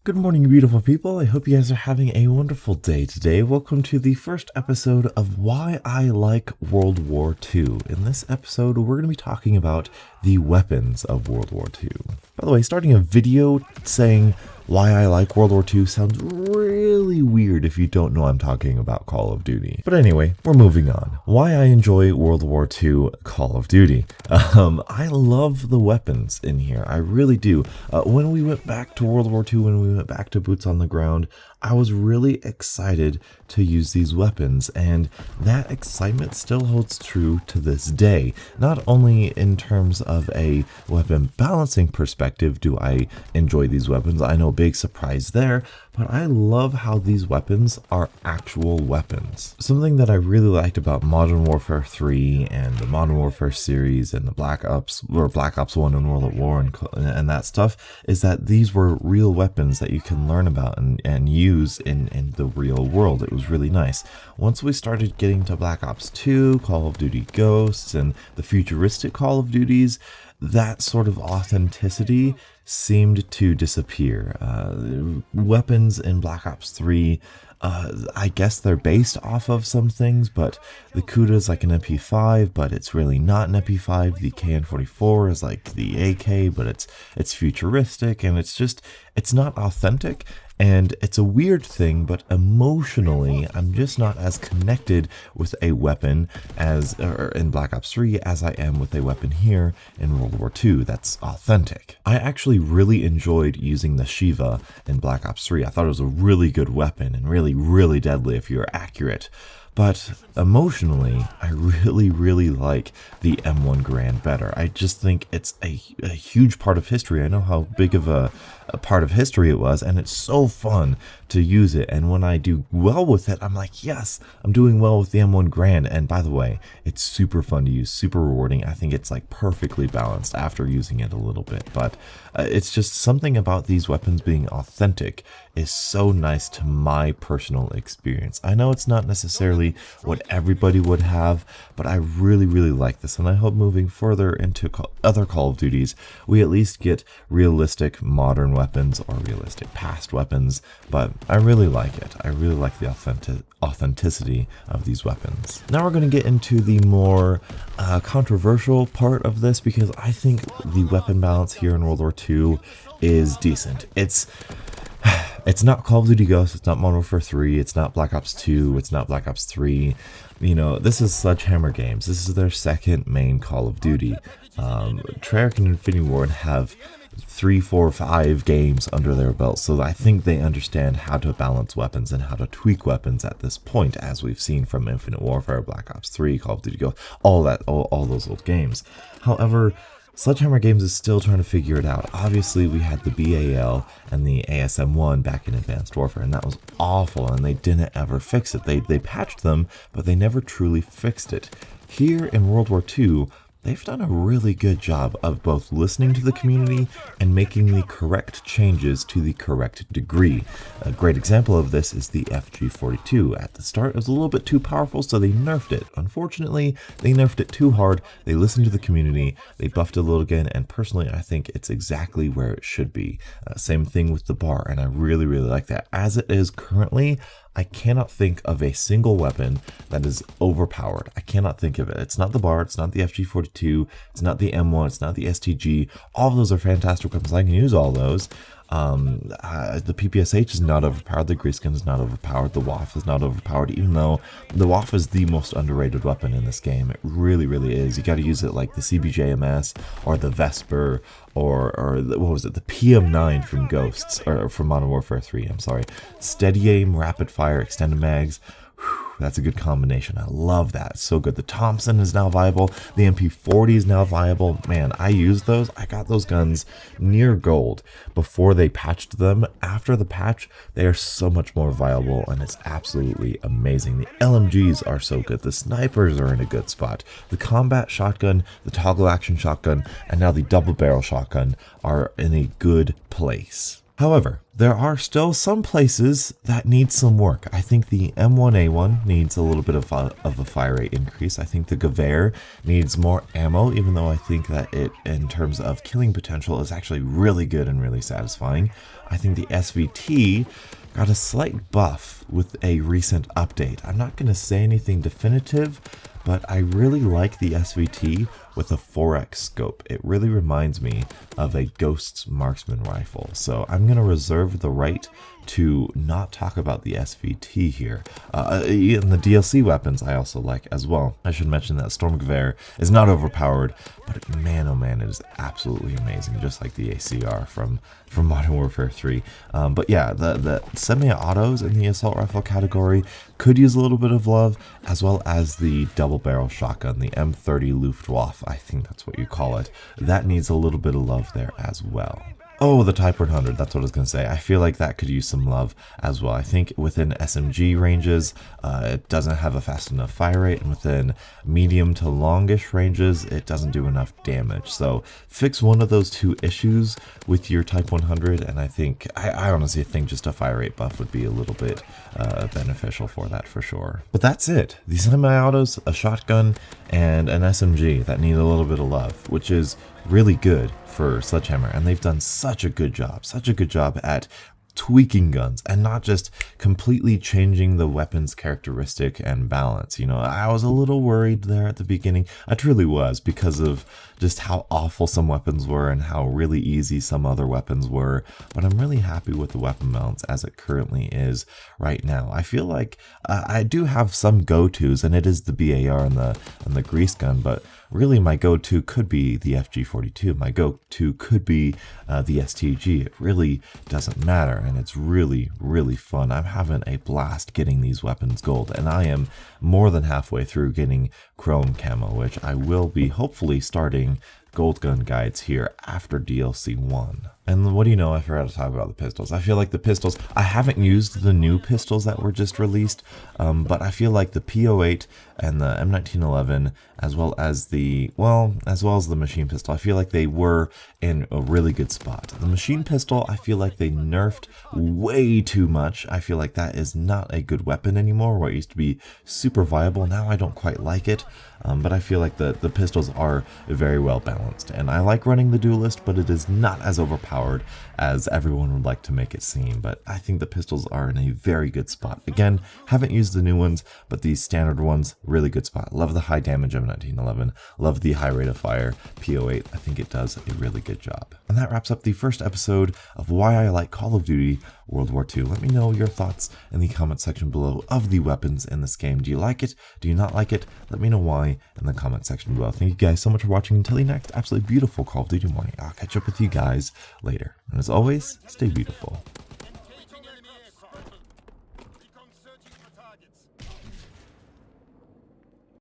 Good morning, beautiful people. I hope you guys are having a wonderful day today. Welcome to the first episode of Why I Like World War II. In this episode, we're going to be talking about the weapons of World War II. By the way, starting a video saying why I like World War II sounds really weird if you don't know I'm talking about Call of Duty. But anyway, we're moving on. Why I enjoy World War II Call of Duty. I love the weapons in here. I really do. When we went back to World War II, when we went back to Boots on the Ground, I was really excited to use these weapons, and that excitement still holds true to this day. Not only in terms of a weapon balancing perspective do I enjoy these weapons, I know big surprise there, but I love how these weapons are actual weapons. Something that I really liked about Modern Warfare 3 and the Modern Warfare series and the Black Ops 1 and World at War and that stuff is that these were real weapons that you can learn about and use in the real world. It was really nice. Once we started getting to Black Ops 2, Call of Duty Ghosts, and the futuristic Call of Duties, that sort of authenticity seemed to disappear. Weapons in Black Ops 3, I guess they're based off of some things, but the Kuda is like an MP5, but it's really not an MP5. The KN-44 is like the AK, but it's futuristic, and it's not authentic. And it's a weird thing, but emotionally, I'm just not as connected with a weapon in Black Ops 3 as I am with a weapon here in World War II that's authentic. I actually really enjoyed using the Shiva in Black Ops 3. I thought it was a really good weapon and really, really deadly if you're accurate. But emotionally, I really, really like the M1 Garand better. I just think it's a huge part of history. I know how big of a part of history it was, and it's so fun to use it. And when I do well with it, I'm like, yes, I'm doing well with the M1 Garand. And by the way, it's super fun to use, super rewarding. I think it's like perfectly balanced after using it a little bit. But it's just something about these weapons being authentic is so nice to my personal experience. I know it's not necessarily what everybody would have, but I really, really like this. And I hope moving further into other Call of Duties, we at least get realistic modern weapons or realistic past weapons. But I really like it. I really like the authenticity of these weapons. Now we're going to get into the more controversial part of this, because I think the weapon balance here in World War II is decent. It's not Call of Duty Ghosts, it's not Modern Warfare 3, it's not Black Ops 2, it's not Black Ops 3. You know, this is Sledgehammer Games. This is their second main Call of Duty. Treyarch and Infinity Ward have 3, 4, 5 games under their belt, so I think they understand how to balance weapons and how to tweak weapons at this point, as we've seen from Infinite Warfare, Black Ops 3, Call of Duty Ghosts, all those old games. However, Sledgehammer Games is still trying to figure it out. Obviously, we had the BAL and the ASM-1 back in Advanced Warfare, and that was awful, and they didn't ever fix it. They patched them, but they never truly fixed it. Here in World War II, they've done a really good job of both listening to the community and making the correct changes to the correct degree. A great example of this is the FG42. At the start, it was a little bit too powerful, so they nerfed it. Unfortunately, they nerfed it too hard. They listened to the community, they buffed it a little again, and personally, I think it's exactly where it should be. Same thing with the bar, and I really, really like that. As it is currently, I cannot think of a single weapon that is overpowered. I cannot think of it. It's not the BAR, it's not the FG42, it's not the M1, it's not the STG. All of those are fantastic weapons. I can use all those. The PPSH is not overpowered, the Greenskin is not overpowered, the WAF is not overpowered, even though the WAF is the most underrated weapon in this game. It really, really is. You gotta use it like the CBJMS or the Vesper or what was it, the PM9 from Ghosts, or from Modern Warfare 3, I'm sorry. Steady aim, rapid fire, extended mags. That's a good combination. I love that. It's so good. The Thompson is now viable. The MP40 is now viable. Man, I used those. I got those guns near gold before they patched them. After the patch, they are so much more viable, and it's absolutely amazing. The LMGs are so good. The snipers are in a good spot. The combat shotgun, the toggle action shotgun, and now the double barrel shotgun are in a good place. However, there are still some places that need some work. I think the M1A1 needs a little bit of a fire rate increase. I think the Gewehr needs more ammo, even though I think that it, in terms of killing potential, is actually really good and really satisfying. I think the SVT got a slight buff with a recent update. I'm not going to say anything definitive, but I really like the SVT with a 4x scope. It really reminds me of a Ghost's marksman rifle. So I'm going to reserve the right to not talk about the SVT here. And the DLC weapons I also like as well. I should mention that Sturmgewehr is not overpowered, but man, oh man, it is absolutely amazing, just like the ACR from Modern Warfare 3. But yeah, the semi-autos in the assault rifle category could use a little bit of love, as well as the double barrel shotgun, the M30 Luftwaffe, I think that's what you call it. That needs a little bit of love there as well. Oh, the Type 100, that's what I was going to say. I feel like that could use some love as well. I think within SMG ranges, it doesn't have a fast enough fire rate, and within medium to longish ranges, it doesn't do enough damage. So fix one of those two issues with your Type 100, and I think, I honestly think just a fire rate buff would be a little bit beneficial for that for sure. But that's it. The semi-autos, a shotgun, and an SMG that need a little bit of love, which is really good for Sledgehammer, and they've done such a good job at tweaking guns and not just completely changing the weapon's characteristic and balance. You know, I was a little worried there at the beginning. I truly was, because of just how awful some weapons were and how really easy some other weapons were. But I'm really happy with the weapon balance as it currently is right now. I feel like I do have some go-tos, and it is the BAR and the grease gun, but really my go-to could be the FG42. My go-to could be the STG. It really doesn't matter, and it's really, really fun. I'm having a blast getting these weapons gold, and I am more than halfway through getting chrome camo, which I will be hopefully starting gold gun guides here after DLC 1. And what do you know, I forgot to talk about the pistols. I feel like the pistols, I haven't used the new pistols that were just released, but I feel like the P08 and the M1911, as well as the machine pistol, I feel like they were in a really good spot. The machine pistol, I feel like they nerfed way too much. I feel like that is not a good weapon anymore, where it used to be super viable. Now I don't quite like it, but I feel like the pistols are very well balanced. And I like running the Duelist, but it is not as overpowered as everyone would like to make it seem. But I think the pistols are in a very good spot. Again, haven't used the new ones, but these standard ones, really good spot. Love the high damage of 1911. Love the high rate of fire P08. I think it does a really good job. And that wraps up the first episode of why I like Call of Duty World War II. Let me know your thoughts in the comment section below of the weapons in this game. Do you like it? Do you not like it? Let me know why in the comment section below. Thank you guys so much for watching. Until the next absolutely beautiful Call of Duty morning, I'll catch up with you guys later. And as always, stay beautiful.